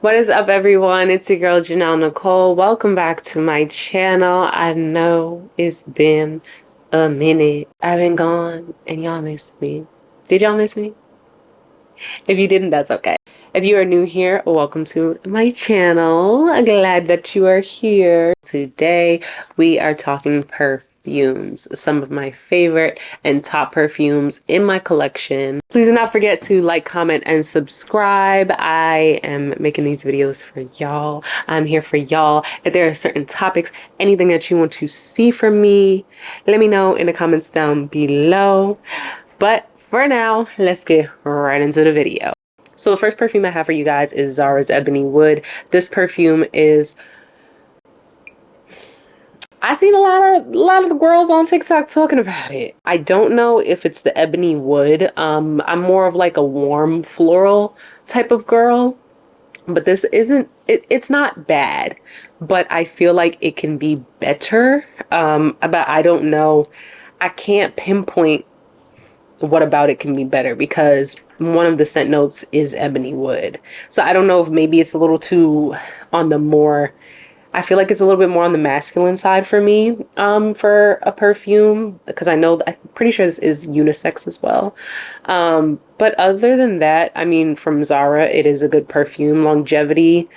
What is up, everyone? It's your girl JanelNicole. Welcome back to my channel. I know it's been a minute. I've been gone and y'all missed me. Did y'all miss me? If you didn't, that's okay. If you are new here, welcome to my channel. I'm glad that you are here. Today we are talking perfumes, some of my favorite and top perfumes in my collection. Please do not forget to like, comment, and subscribe. I am making these videos for y'all. I'm here for y'all. If there are certain topics, anything that you want to see from me, let me know in the comments down below. But for now, let's get right into the video. So the first perfume I have for you guys is Zara's Ebony Wood. This perfume is, I seen a lot of the girls on TikTok talking about it. I don't know if it's the Ebony Wood. I'm more of like a warm floral type of girl, but this isn't, it's not bad, but I feel like it can be better. But I don't know. I can't pinpoint what about it can be better because one of the scent notes is ebony wood. So I don't know if maybe it's a little too on the more, I feel like it's a little bit more on the masculine side for me for a perfume, because I'm pretty sure this is unisex as well. But other than that, I mean, from Zara, it is a good perfume. Longevity,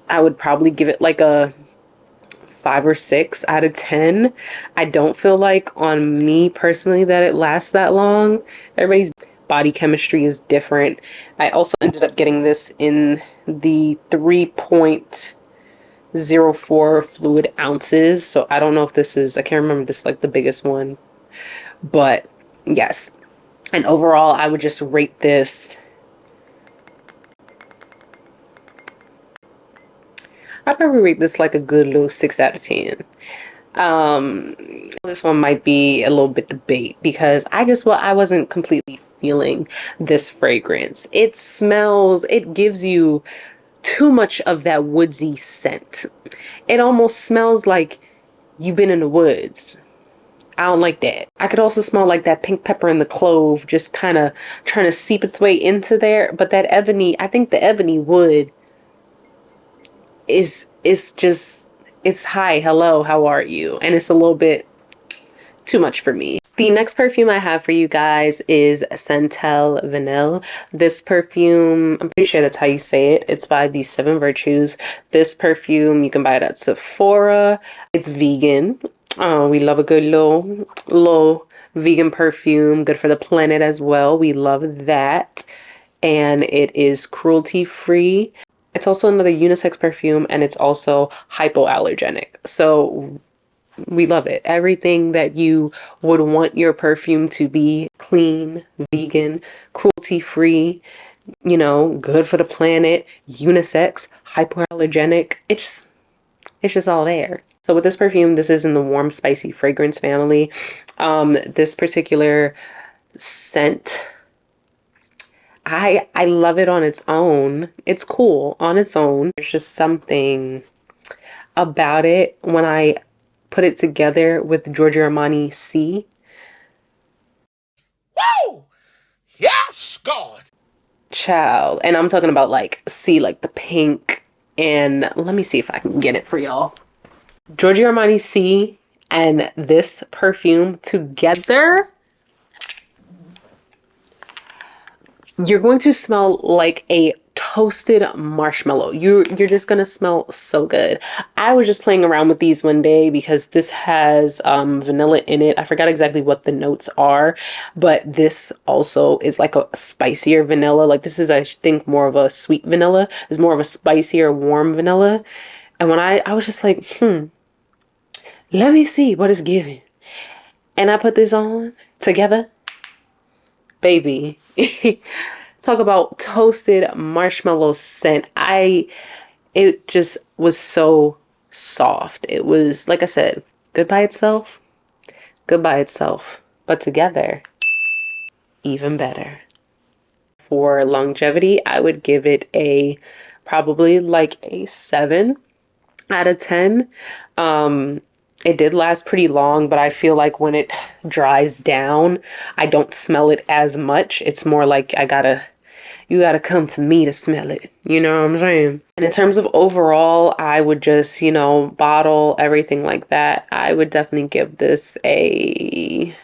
I would probably give it like a 5 or 6 out of 10. I don't feel like on me personally that it lasts that long. Everybody's body chemistry is different. I also ended up getting this in the 3.04 fluid ounces. So I don't know if this is, I can't remember this like the biggest one, but yes. And overall, I would just rate this, I'd probably rate this like a good little 6 out of 10. This one might be a little bit debate because I wasn't completely feeling this fragrance. It smells, it gives you too much of that woodsy scent. It almost smells like you've been in the woods. I don't like that. I could also smell like that pink pepper and the clove just kind of trying to seep its way into there. But that ebony, I think the ebony wood is just, it's hi, hello, how are you? And it's a little bit too much for me. The next perfume I have for you guys is Scentel Vanille. This perfume, I'm pretty sure that's how you say it. It's by the 7 Virtues. This perfume, you can buy it at Sephora. It's vegan. We love a good little vegan perfume. Good for the planet as well. We love that. And it is cruelty free. It's also another unisex perfume, and it's also hypoallergenic. So we love it. Everything that you would want your perfume to be: clean, vegan, cruelty-free, you know, good for the planet, unisex, hypoallergenic. It's just all there. So with this perfume, this is in the warm, spicy fragrance family. This particular scent, I love it on its own. It's cool on its own. There's just something about it when I put it together with Giorgio Armani C. Woo! Yes, God! Child. And I'm talking about like C, like the pink. And let me see if I can get it for y'all. Giorgio Armani C and this perfume together, you're going to smell like a toasted marshmallow. You're just gonna smell so good. I was just playing around with these one day because this has vanilla in it. I forgot exactly what the notes are, but this also is like a spicier vanilla. Like this is, I think, more of a sweet vanilla. It's more of a spicier, warm vanilla. And when I was just like, let me see what it's giving. And I put this on together. Baby. Talk about toasted marshmallow scent. It just was so soft. It was, like I said, good by itself, but together, even better. For longevity, I would give it probably like a 7 out of 10. It did last pretty long, but I feel like when it dries down, I don't smell it as much. It's more like I gotta, You gotta come to me to smell it. You know what I'm saying? And in terms of overall, I would just, you know, bottle, everything like that. I would definitely give this a...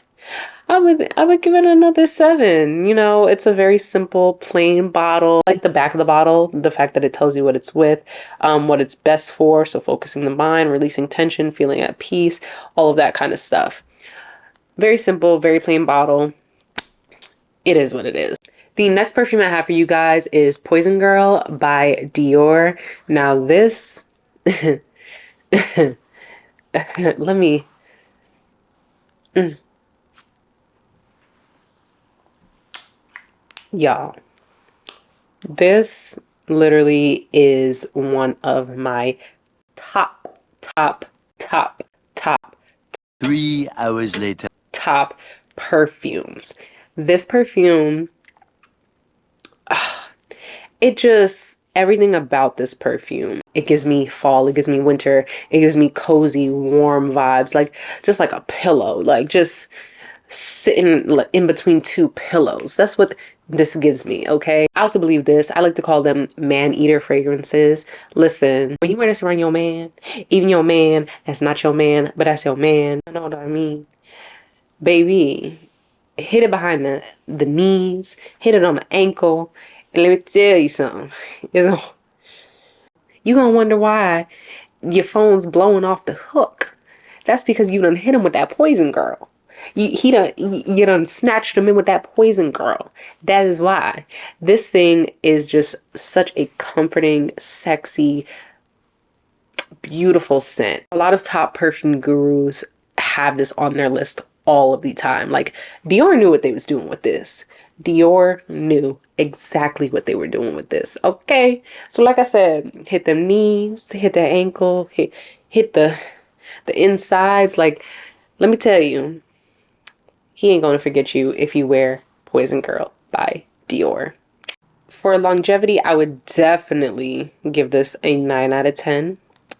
I would give it another 7. You know, it's a very simple, plain bottle. Like the back of the bottle, the fact that it tells you what it's with, what it's best for. So focusing the mind, releasing tension, feeling at peace, all of that kind of stuff. Very simple, very plain bottle. It is what it is. The next perfume I have for you guys is Poison Girl by Dior. Now this, let me, y'all, this literally is one of my top, top, top, top 3 hours later. Top perfumes. This perfume, it just, everything about this perfume, it gives me fall, it gives me winter, it gives me cozy, warm vibes, like just like a pillow, like just sitting in between two pillows. That's what this gives me, okay? I also believe this. I like to call them man-eater fragrances. Listen, when you wear this around your man, even your man that's not your man, but that's your man, you know what I mean? Baby, hit it behind the knees, hit it on the ankle, and let me tell you something. You're gonna wonder why your phone's blowing off the hook. That's because you done hit him with that poison girl. You done snatched him in with that poison girl. That is why. This thing is just such a comforting, sexy, beautiful scent. A lot of top perfume gurus have this on their list all of the time. Like Dior knew what they was doing with this. Dior knew exactly what they were doing with this. Okay. So like I said, hit them knees, hit the ankle, hit the insides. Like, let me tell you, he ain't gonna forget you if you wear Poison Girl by Dior. For longevity, I would definitely give this a 9 out of 10.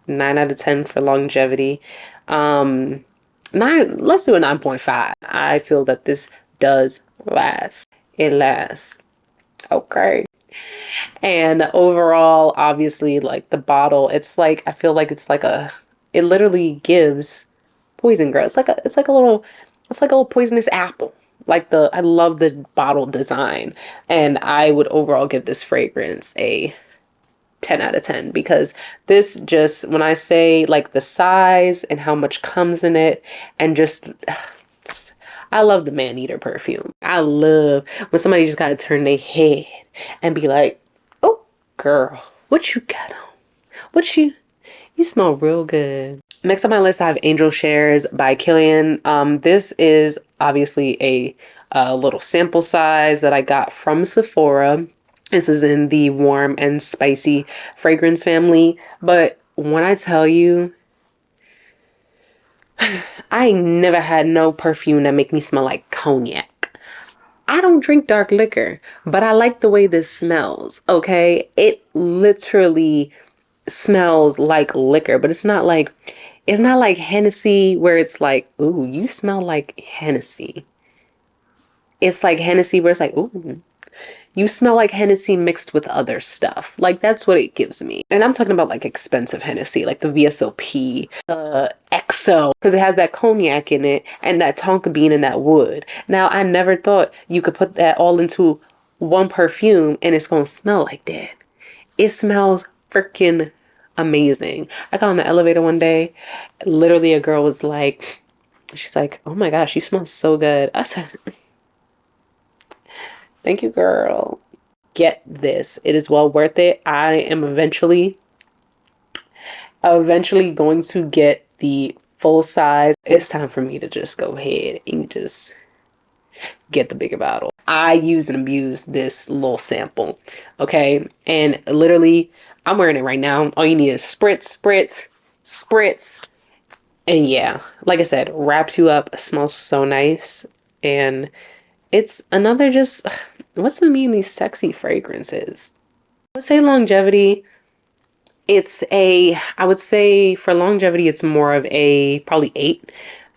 9 out of 10 for longevity. 9, let's do a 9.5. I feel that this does last. It lasts. Okay. And overall, obviously, like the bottle, it's like, I feel like it's like it literally gives Poison Girl. It's like a little poisonous apple. I love the bottle design, and I would overall give this fragrance a 10 out of 10 because this just, when I say like the size and how much comes in it, and just I love the man-eater perfume. I love when somebody just gotta turn their head and be like, oh girl, what you got on? You smell real good. Next on my list, I have Angel Shares by Kilian. This is obviously a little sample size that I got from Sephora. This is in the warm and spicy fragrance family. But when I tell you, I ain't never had no perfume that make me smell like cognac. I don't drink dark liquor, but I like the way this smells, okay? It literally smells like liquor, but it's not like Hennessy where it's like, ooh, you smell like Hennessy. It's like Hennessy where it's like, ooh, you smell like Hennessy mixed with other stuff. Like, that's what it gives me. And I'm talking about like expensive Hennessy, like the VSOP, XO, because it has that cognac in it and that tonka bean and that wood. Now, I never thought you could put that all into one perfume and it's going to smell like that. It smells freaking amazing. I got on the elevator one day. Literally, a girl was like, she's like, oh my gosh, you smell so good. I said, thank you, girl. Get this. It is well worth it. I am eventually going to get the full size. It's time for me to just go ahead and just get the bigger bottle. I use and abuse this little sample. Okay. And literally, I'm wearing it right now. All you need is spritz, spritz, spritz. And yeah, like I said, wraps you up. Smells so nice. And it's another just, what's the mean these sexy fragrances? I would say longevity. I would say for longevity, it's more of a probably 8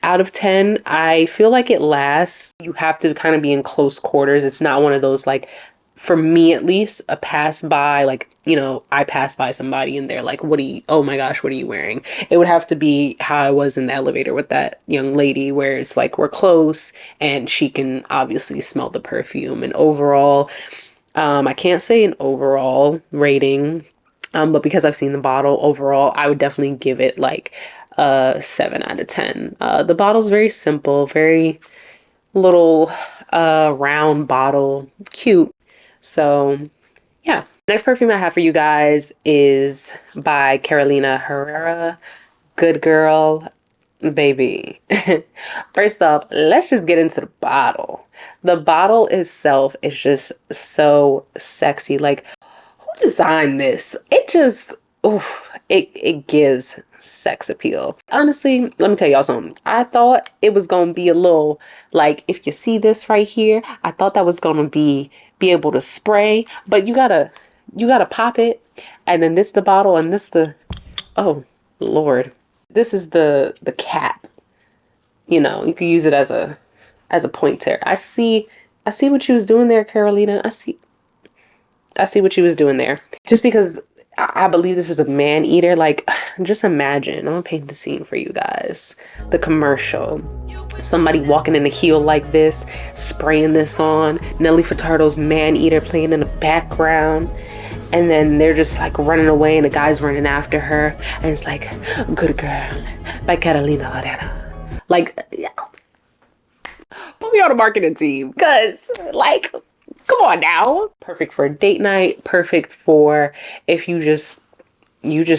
out of 10. I feel like it lasts. You have to kind of be in close quarters. It's not one of those like for me at least, a pass by, like, you know, I pass by somebody and they're like, oh my gosh, what are you wearing? It would have to be how I was in the elevator with that young lady, where it's like we're close and she can obviously smell the perfume. And overall, I can't say an overall rating, but because I've seen the bottle overall, I would definitely give it like a 7 out of 10. The bottle's very simple, very little round bottle, cute. So yeah. Next perfume I have for you guys is by Carolina Herrera. Good girl, baby. First off, let's just get into the bottle. The bottle itself is just so sexy. Like, who designed this? It just, oof, it gives sex appeal. Honestly, let me tell y'all something. I thought it was gonna be a little, like, if you see this right here, I thought that was gonna be able to spray, but you gotta pop it, and then this the bottle, and this the, oh Lord, this is the cap. You know, you could use it as a pointer. I see what you was doing there, Carolina. I see what you was doing there. Just because I believe this is a man eater. Like, just imagine. I'm gonna paint the scene for you guys. The commercial. Somebody walking in a heel like this, spraying this on. Nelly Furtado's Man Eater playing in the background. And then they're just like running away and the guy's running after her. And it's like, Good Girl by Carolina Herrera. Like, put me on a marketing team. Because, like, come on now. Perfect for a date night. Perfect for if you just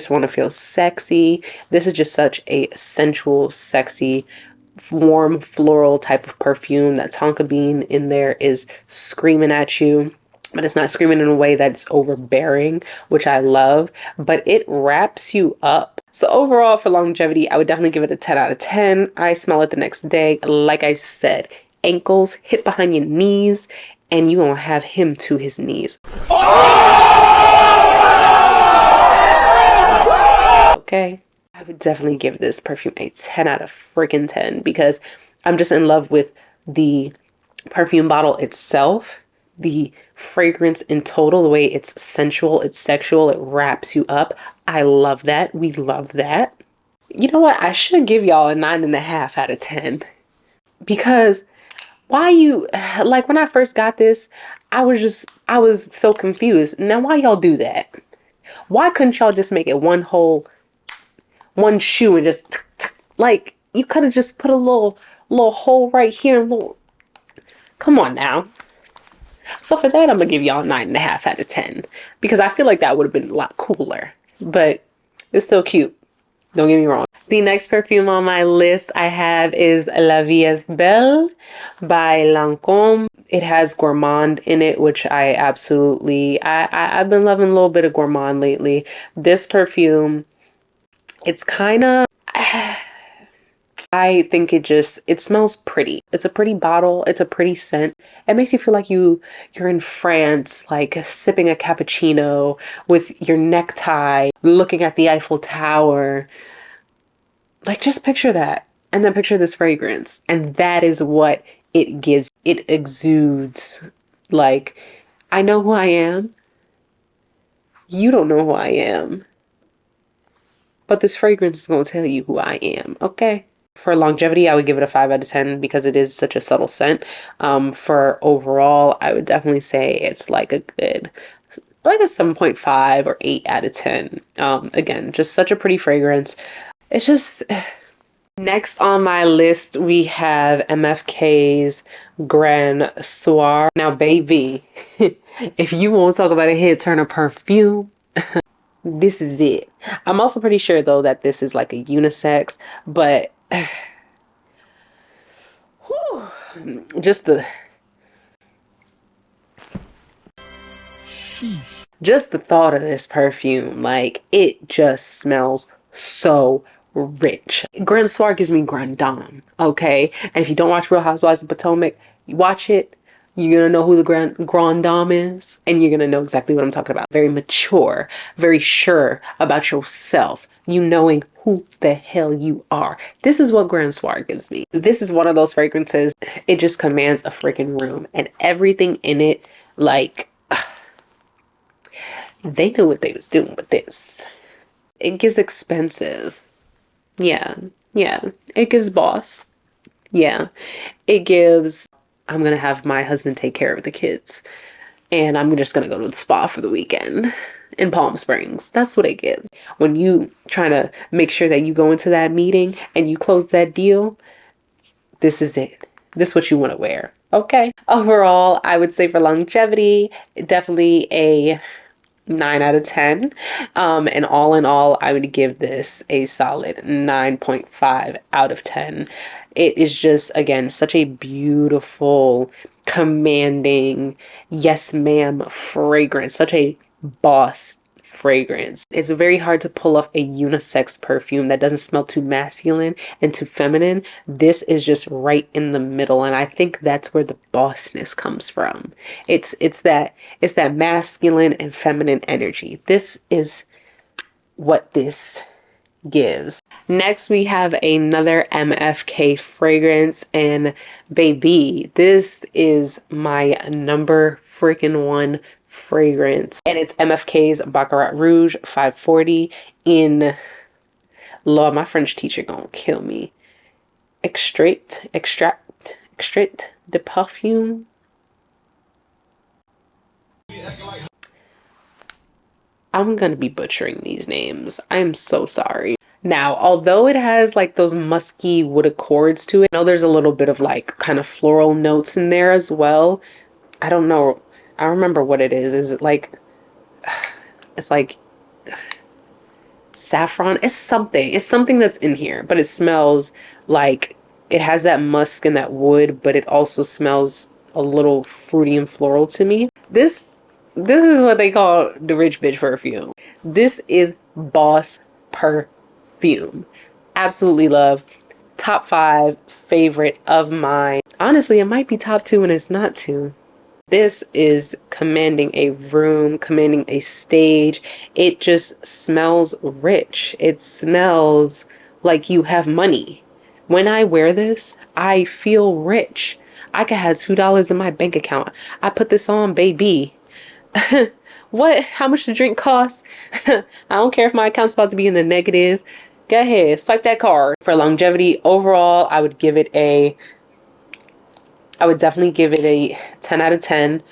want to feel sexy. This is just such a sensual, sexy, warm, floral type of perfume. That tonka bean in there is screaming at you. But it's not screaming in a way that's overbearing, which I love. But it wraps you up. So overall, for longevity, I would definitely give it a 10 out of 10. I smell it the next day. Like I said, ankles, hit behind your knees, and you gonna have him to his knees. Okay, I would definitely give this perfume a 10 out of freaking 10 because I'm just in love with the perfume bottle itself, the fragrance in total, the way it's sensual, it's sexual, it wraps you up. I love that. We love that. You know what? I should give y'all a 9.5 out of 10 because why you, like, when I first got this, I was so confused. Now, why y'all do that? Why couldn't y'all just make it one shoe and just, like, you could have just put a little hole right here. Come on now. So for that, I'm going to give y'all 9.5 out of 10 because I feel like that would have been a lot cooler, but it's still cute. Don't get me wrong. The next perfume on my list I have is La Vie est Belle by Lancôme. It has gourmand in it, which I absolutely, I've been loving a little bit of gourmand lately. This perfume, it's kind of, I think it smells pretty. It's a pretty bottle. It's a pretty scent. It makes you feel like you're in France, like sipping a cappuccino with your necktie, looking at the Eiffel Tower. Like, just picture that. And then picture this fragrance. And that is what it gives. It exudes. Like, I know who I am. You don't know who I am. But this fragrance is going to tell you who I am. Okay? For longevity, I would give it a 5 out of 10 because it is such a subtle scent. For overall, I would definitely say it's like a good, like a 7.5 or 8 out of 10. Again, just such a pretty fragrance. It's just, next on my list, we have MFK's Grand Soir. Now, baby, if you want to talk about a head turner perfume, this is it. I'm also pretty sure, though, that this is like a unisex, but just the thought of this perfume, like, it just smells so rich. Grand Soir gives me Grand Dame, okay? And if you don't watch Real Housewives of Potomac, you watch it, you're gonna know who the Grand Dame is, and you're gonna know exactly what I'm talking about. Very mature, very sure about yourself, you knowing who the hell you are. This is what Grand Soir gives me. This is one of those fragrances, it just commands a freaking room, and everything in it, like, They knew what they was doing with this. It gives expensive. Yeah. Yeah. It gives boss. Yeah. It gives, I'm gonna have my husband take care of the kids. And I'm just gonna go to the spa for the weekend in Palm Springs. That's what it gives. When you trying to make sure that you go into that meeting and you close that deal, this is it. This is what you want to wear. Okay. Overall, I would say for longevity, definitely a 9 out of 10. And all in all, I would give this a solid 9.5 out of 10. It is just, again, such a beautiful, commanding, yes ma'am fragrance, such a boss fragrance. It's very hard to pull off a unisex perfume that doesn't smell too masculine and too feminine. This is just right in the middle, and I think that's where the bossness comes from. It's that masculine and feminine energy. This is what this gives. Next, we have another MFK fragrance, and baby, this is my number freaking one fragrance, and it's MFK's Baccarat Rouge 540 in, Lord, my French teacher gonna kill me. Extrait de Perfume. I'm gonna be butchering these names. I'm so sorry. Now, although it has like those musky wood accords to it, I know there's a little bit of like kind of floral notes in there as well. I don't know. I remember what it is. Is it like, it's like saffron? It's something. It's something that's in here, but it smells like it has that musk and that wood, but it also smells a little fruity and floral to me. This is what they call the rich bitch perfume. This is boss perfume. Absolutely love. Top 5 favorite of mine. Honestly, it might be top 2 and it's not 2. This is commanding a room, commanding a stage. It just smells rich. It smells like you have money. When I wear this, I feel rich. I could have $2 in my bank account. I put this on, baby. What? How much the drink costs? I don't care if my account's about to be in the negative. Go ahead, swipe that card. For longevity, overall, I would definitely give it a 10 out of 10.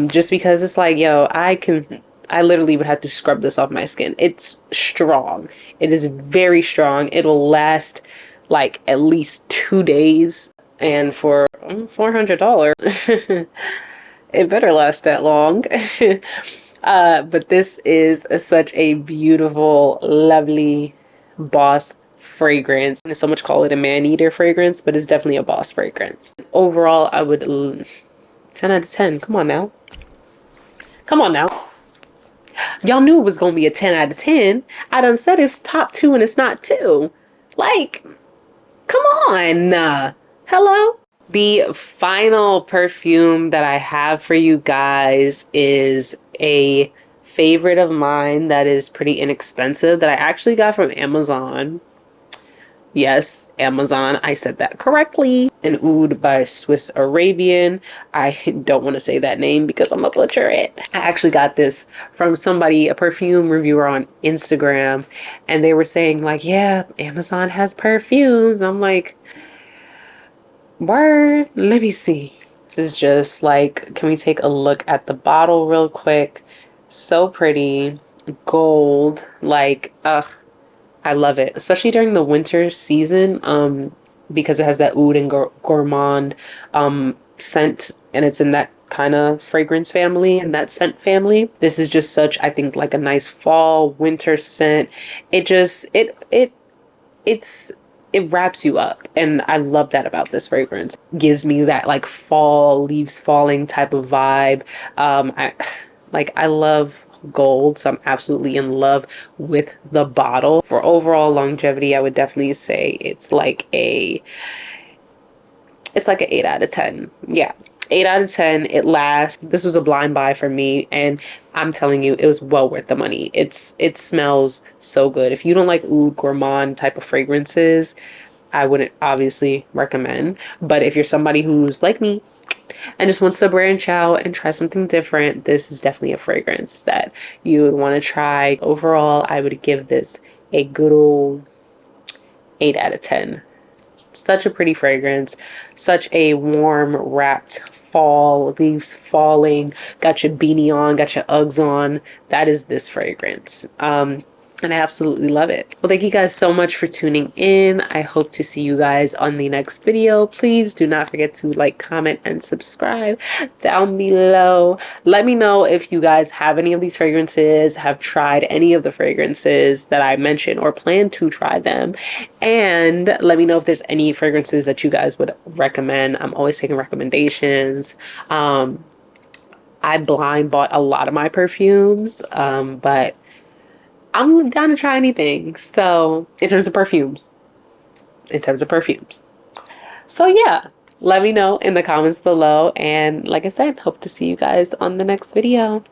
Just because it's like, yo, I literally would have to scrub this off my skin. It's strong. It is very strong. It'll last like at least 2 days. And for $400, it better last that long. But this is such a beautiful, lovely boss fragrance. And so much call it a man-eater fragrance, but it's definitely a boss fragrance. Overall, I would 10 out of 10. Come on now. Come on now. Y'all knew it was going to be a 10 out of 10. I done said it's top 2 and it's not 2. Like, come on. Hello? The final perfume that I have for you guys is a favorite of mine that is pretty inexpensive that I actually got from Amazon. Yes, Amazon. I said that correctly. An Oud by Swiss Arabian. I don't want to say that name because I'm gonna butcher it. I actually got this from somebody, a perfume reviewer on Instagram, and they were saying like, yeah, Amazon has perfumes. I'm like, word, let me see. This is just like, can we take a look at the bottle real quick? So pretty. Gold. Like, ugh. I love it, especially during the winter season, because it has that oud and gourmand scent, and it's in that kind of fragrance family and that scent family. This is just such, I think, like a nice fall winter scent. It just it wraps you up, and I love that about this fragrance. Gives me that like fall leaves falling type of vibe. I love gold, so I'm absolutely in love with the bottle. For overall longevity, I would definitely say it's like an 8 out of 10. Yeah, 8 out of 10. It lasts. This was a blind buy for me, and I'm telling you, it was well worth the money. It smells so good. If you don't like oud gourmand type of fragrances, I wouldn't obviously recommend. But if you're somebody who's like me and just wants to branch out and try something different, this is definitely a fragrance that you would want to try. Overall, I would give this a good old 8 out of 10. Such a pretty fragrance, such a warm, wrapped fall, leaves falling, got your beanie on, got your Uggs on. That is this fragrance. And I absolutely love it. Well, thank you guys so much for tuning in. I hope to see you guys on the next video. Please do not forget to like, comment, and subscribe down below. Let me know if you guys have any of these fragrances, have tried any of the fragrances that I mentioned, or plan to try them. And let me know if there's any fragrances that you guys would recommend. I'm always taking recommendations. I blind bought a lot of my perfumes, but I'm down to try anything. So in terms of perfumes. So yeah, let me know in the comments below. And like I said, hope to see you guys on the next video.